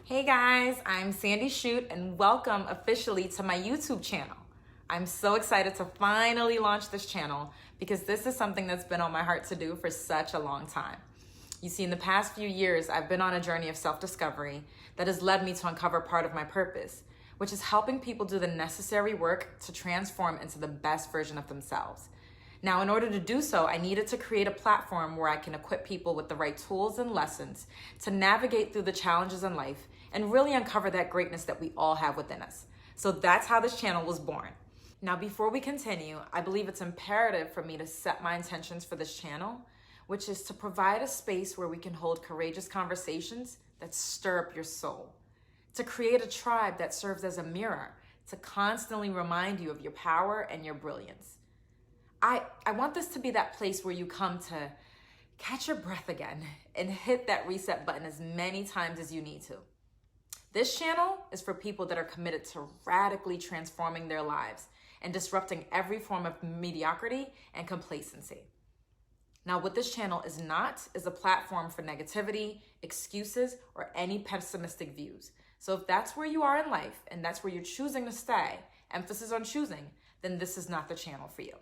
Hey guys, I'm Sandy Choute and welcome officially to my YouTube channel. I'm so excited to finally launch this channel because this is something that's been on my heart to do for such a long time. You see, in the past few years, I've been on a journey of self-discovery that has led me to uncover part of my purpose, which is helping people do the necessary work to transform into the best version of themselves. Now, in order to do so, I needed to create a platform where I can equip people with the right tools and lessons to navigate through the challenges in life and really uncover that greatness that we all have within us. So that's how this channel was born. Now, before we continue, I believe it's imperative for me to set my intentions for this channel, which is to provide a space where we can hold courageous conversations that stir up your soul, to create a tribe that serves as a mirror to constantly remind you of your power and your brilliance. I want this to be that place where you come to catch your breath again and hit that reset button as many times as you need to. This channel is for people that are committed to radically transforming their lives and disrupting every form of mediocrity and complacency. Now, what this channel is not is a platform for negativity, excuses, or any pessimistic views. So if that's where you are in life and that's where you're choosing to stay, emphasis on choosing, then this is not the channel for you.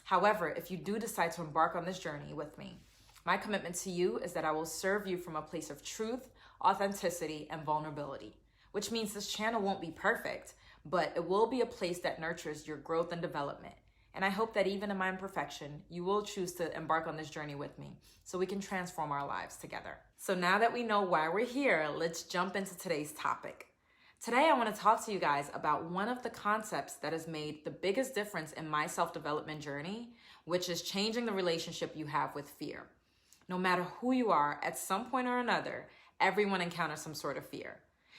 However, if you do decide to embark on this journey with me, my commitment to you is that I will serve you from a place of truth, authenticity, and vulnerability, which means this channel won't be perfect, but it will be a place that nurtures your growth and development. And I hope that even in my imperfection, you will choose to embark on this journey with me so we can transform our lives together. So now that we know why we're here, let's jump into today's topic. Today, I want to talk to you guys about one of the concepts that has made the biggest difference in my self-development journey, which is changing the relationship you have with fear. No matter who you are, at some point or another, everyone encounters some sort of fear.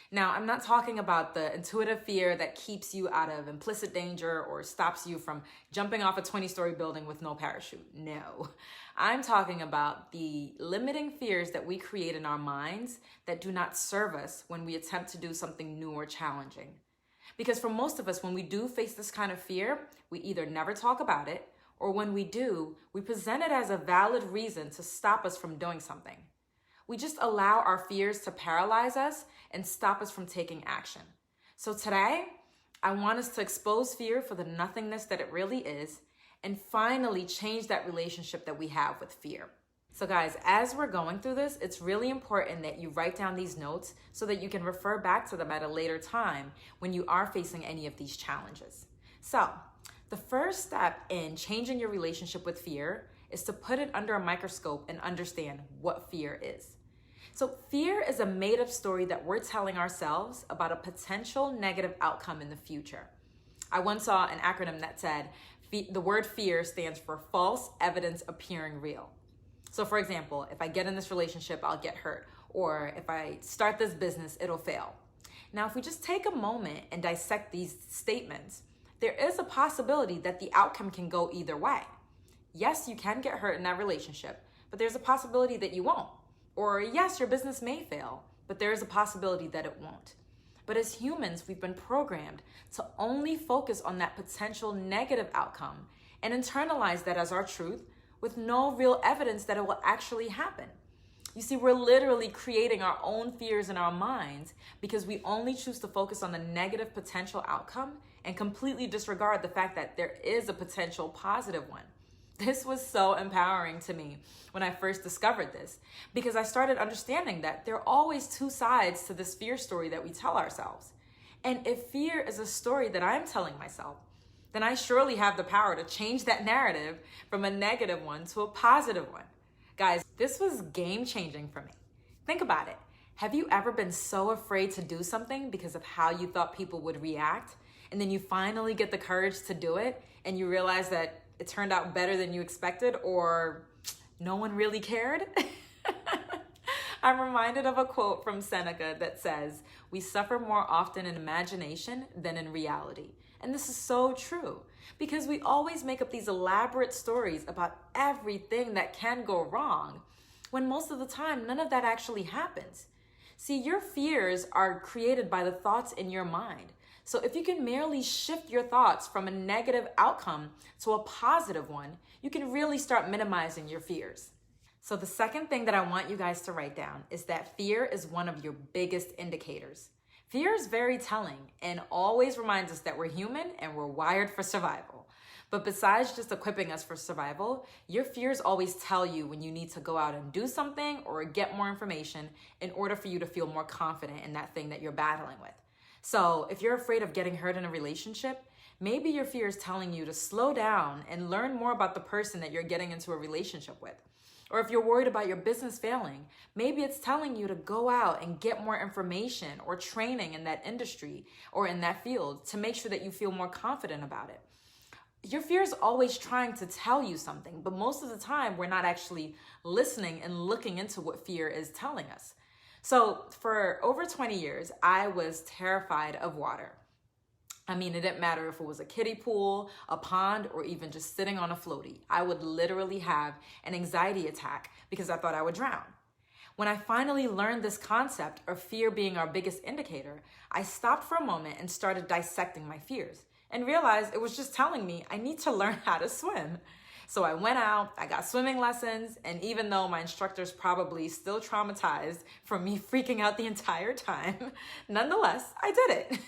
Now, I'm not talking about the intuitive fear that keeps you out of implicit danger or stops you from jumping off a 20-story building with no parachute. No, I'm talking about the limiting fears that we create in our minds that do not serve us when we attempt to do something new or challenging. Because for most of us, when we do face this kind of fear, we either never talk about it, or when we do, we present it as a valid reason to stop us from doing something. We just allow our fears to paralyze us and stop us from taking action. So today, I want us to expose fear for the nothingness that it really is and finally change that relationship that we have with fear. So guys, as we're going through this, it's really important that you write down these notes so that you can refer back to them at a later time when you are facing any of these challenges. So the first step in changing your relationship with fear is to put it under a microscope and understand what fear is. So fear is a made-up story that we're telling ourselves about a potential negative outcome in the future. I once saw an acronym that said, the word fear stands for false evidence appearing real. So for example, if I get in this relationship, I'll get hurt. Or if I start this business, it'll fail. Now, if we just take a moment and dissect these statements, there is a possibility that the outcome can go either way. Yes, you can get hurt in that relationship, but there's a possibility that you won't. Or yes, your business may fail, but there is a possibility that it won't. But as humans, we've been programmed to only focus on that potential negative outcome and internalize that as our truth with no real evidence that it will actually happen. You see, we're literally creating our own fears in our minds because we only choose to focus on the negative potential outcome and completely disregard the fact that there is a potential positive one. This was so empowering to me when I first discovered this because I started understanding that there are always two sides to this fear story that we tell ourselves. And if fear is a story that I'm telling myself, then I surely have the power to change that narrative from a negative one to a positive one. Guys, this was game-changing for me. Think about it. Have you ever been so afraid to do something because of how you thought people would react? And then you finally get the courage to do it and you realize that it turned out better than you expected, or no one really cared? I'm reminded of a quote from Seneca that says, "We suffer more often in imagination than in reality." And this is so true because we always make up these elaborate stories about everything that can go wrong, when most of the time, none of that actually happens. See, your fears are created by the thoughts in your mind. So if you can merely shift your thoughts from a negative outcome to a positive one, you can really start minimizing your fears. So the second thing that I want you guys to write down is that fear is one of your biggest indicators. Fear is very telling and always reminds us that we're human and we're wired for survival. But besides just equipping us for survival, your fears always tell you when you need to go out and do something or get more information in order for you to feel more confident in that thing that you're battling with. So if you're afraid of getting hurt in a relationship, maybe your fear is telling you to slow down and learn more about the person that you're getting into a relationship with. Or if you're worried about your business failing, maybe it's telling you to go out and get more information or training in that industry or in that field to make sure that you feel more confident about it. Your fear is always trying to tell you something, but most of the time we're not actually listening and looking into what fear is telling us. So for over 20 years, I was terrified of water. I mean, it didn't matter if it was a kiddie pool, a pond, or even just sitting on a floaty. I would literally have an anxiety attack because I thought I would drown. When I finally learned this concept of fear being our biggest indicator, I stopped for a moment and started dissecting my fears and realized it was just telling me I need to learn how to swim. So I went out, I got swimming lessons, and even though my instructor's probably still traumatized from me freaking out the entire time, nonetheless, I did it.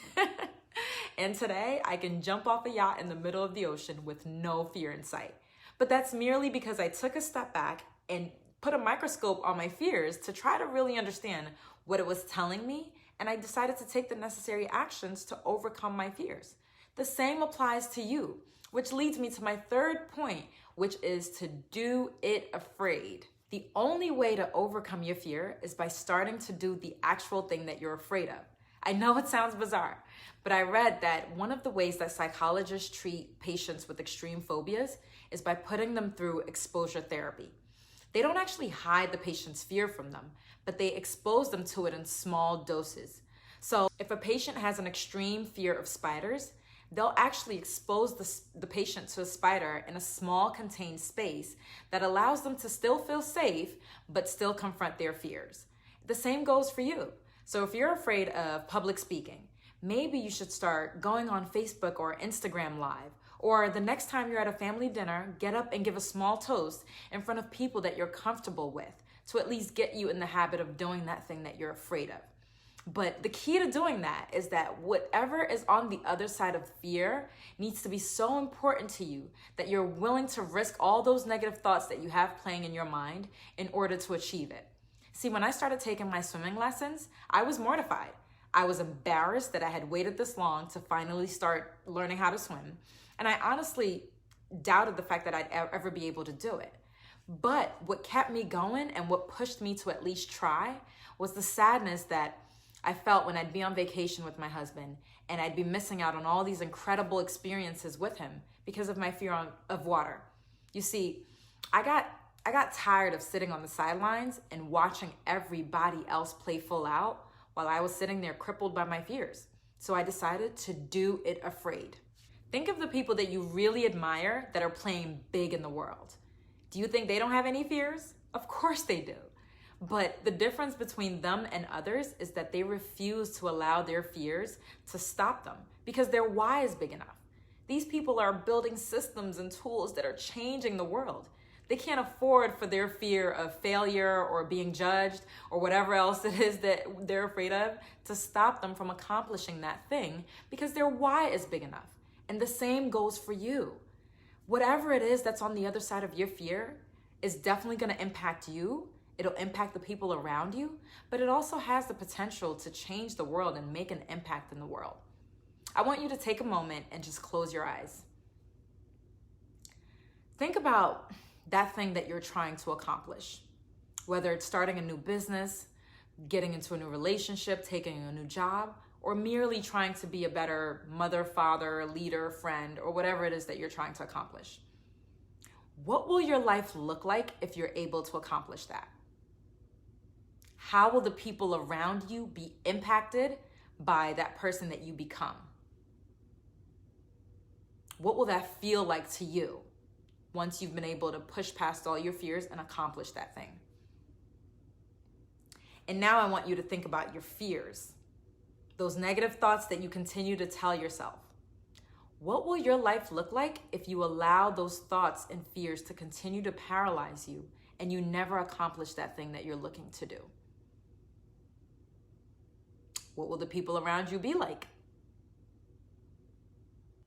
And today I can jump off a yacht in the middle of the ocean with no fear in sight. But that's merely because I took a step back and put a microscope on my fears to try to really understand what it was telling me, and I decided to take the necessary actions to overcome my fears. The same applies to you, which leads me to my third point, which is to do it afraid. The only way to overcome your fear is by starting to do the actual thing that you're afraid of. I know it sounds bizarre, but I read that one of the ways that psychologists treat patients with extreme phobias is by putting them through exposure therapy. They don't actually hide the patient's fear from them, but they expose them to it in small doses. So if a patient has an extreme fear of spiders, they'll actually expose the patient to a spider in a small contained space that allows them to still feel safe, but still confront their fears. The same goes for you. So if you're afraid of public speaking, maybe you should start going on Facebook or Instagram Live, or the next time you're at a family dinner, get up and give a small toast in front of people that you're comfortable with to at least get you in the habit of doing that thing that you're afraid of. But the key to doing that is that whatever is on the other side of fear needs to be so important to you that you're willing to risk all those negative thoughts that you have playing in your mind in order to achieve it. See, when I started taking my swimming lessons, I was mortified. I was embarrassed that I had waited this long to finally start learning how to swim. And I honestly doubted the fact that I'd ever be able to do it. But what kept me going and what pushed me to at least try was the sadness that I felt when I'd be on vacation with my husband and I'd be missing out on all these incredible experiences with him because of my fear of water. You see, I got tired of sitting on the sidelines and watching everybody else play full out while I was sitting there crippled by my fears. So I decided to do it afraid. Think of the people that you really admire that are playing big in the world. Do you think they don't have any fears? Of course they do. But the difference between them and others is that they refuse to allow their fears to stop them because their why is big enough. These people are building systems and tools that are changing the world. They can't afford for their fear of failure or being judged or whatever else it is that they're afraid of to stop them from accomplishing that thing because their why is big enough. And the same goes for you. Whatever it is that's on the other side of your fear is definitely going to impact you. It'll impact the people around you, but it also has the potential to change the world and make an impact in the world. I want you to take a moment and just close your eyes. Think about that thing that you're trying to accomplish, whether it's starting a new business, getting into a new relationship, taking a new job, or merely trying to be a better mother, father, leader, friend, or whatever it is that you're trying to accomplish. What will your life look like if you're able to accomplish that? How will the people around you be impacted by that person that you become? What will that feel like to you once you've been able to push past all your fears and accomplish that thing? And now I want you to think about your fears, those negative thoughts that you continue to tell yourself. What will your life look like if you allow those thoughts and fears to continue to paralyze you and you never accomplish that thing that you're looking to do? What will the people around you be like?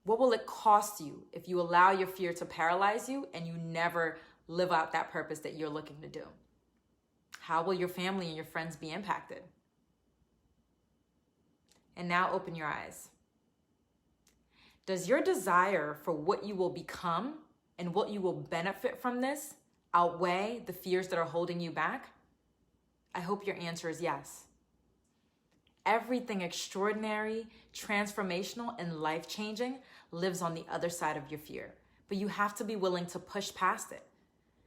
What will it cost you if you allow your fear to paralyze you and you never live out that purpose that you're looking to do? How will your family and your friends be impacted? And now open your eyes. Does your desire for what you will become and what you will benefit from this outweigh the fears that are holding you back? I hope your answer is yes. Everything extraordinary, transformational, and life-changing lives on the other side of your fear, but you have to be willing to push past it.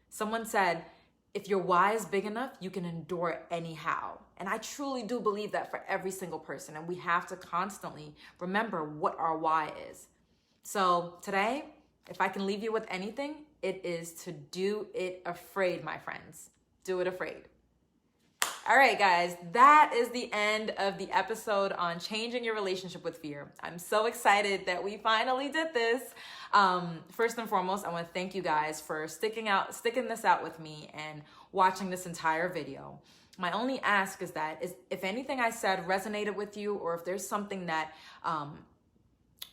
Someone said, if your why is big enough, you can endure it anyhow. And I truly do believe that for every single person, and we have to constantly remember what our why is. So today, if I can leave you with anything, it is to do it afraid, my friends. Do it afraid. All right, guys, that is the end of the episode on changing your relationship with fear. I'm so excited that we finally did this. First and foremost, I want to thank you guys for sticking this out with me and watching this entire video. My only ask is that if anything I said resonated with you, or if there's something that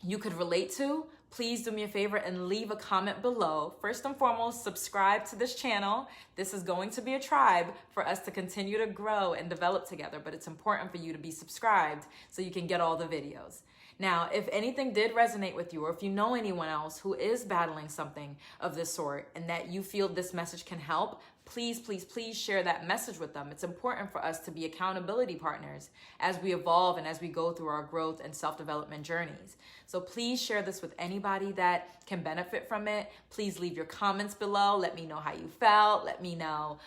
you could relate to, please do me a favor and leave a comment below. First and foremost, subscribe to this channel. This is going to be a tribe for us to continue to grow and develop together, but it's important for you to be subscribed so you can get all the videos. Now, if anything did resonate with you, or if you know anyone else who is battling something of this sort and that you feel this message can help, please, please, please share that message with them. It's important for us to be accountability partners as we evolve and as we go through our growth and self-development journeys. So please share this with anybody that can benefit from it. Please leave your comments below. Let me know how you felt. Let me know,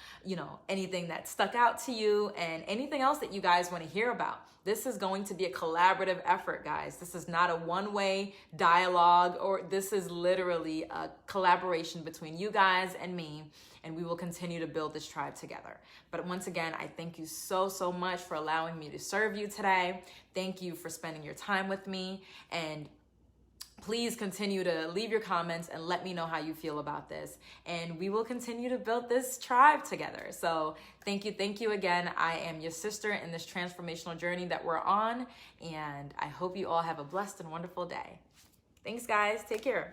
anything that stuck out to you and anything else that you guys want to hear about. This is going to be a collaborative effort, guys. This is not a one-way dialogue, or this is literally a collaboration between you guys and me, and we will continue to build this tribe together. But once again, I thank you so, so much for allowing me to serve you today. Thank you for spending your time with me, and please continue to leave your comments and let me know how you feel about this. And we will continue to build this tribe together. So thank you again. I am your sister in this transformational journey that we're on. And I hope you all have a blessed and wonderful day. Thanks, guys. Take care.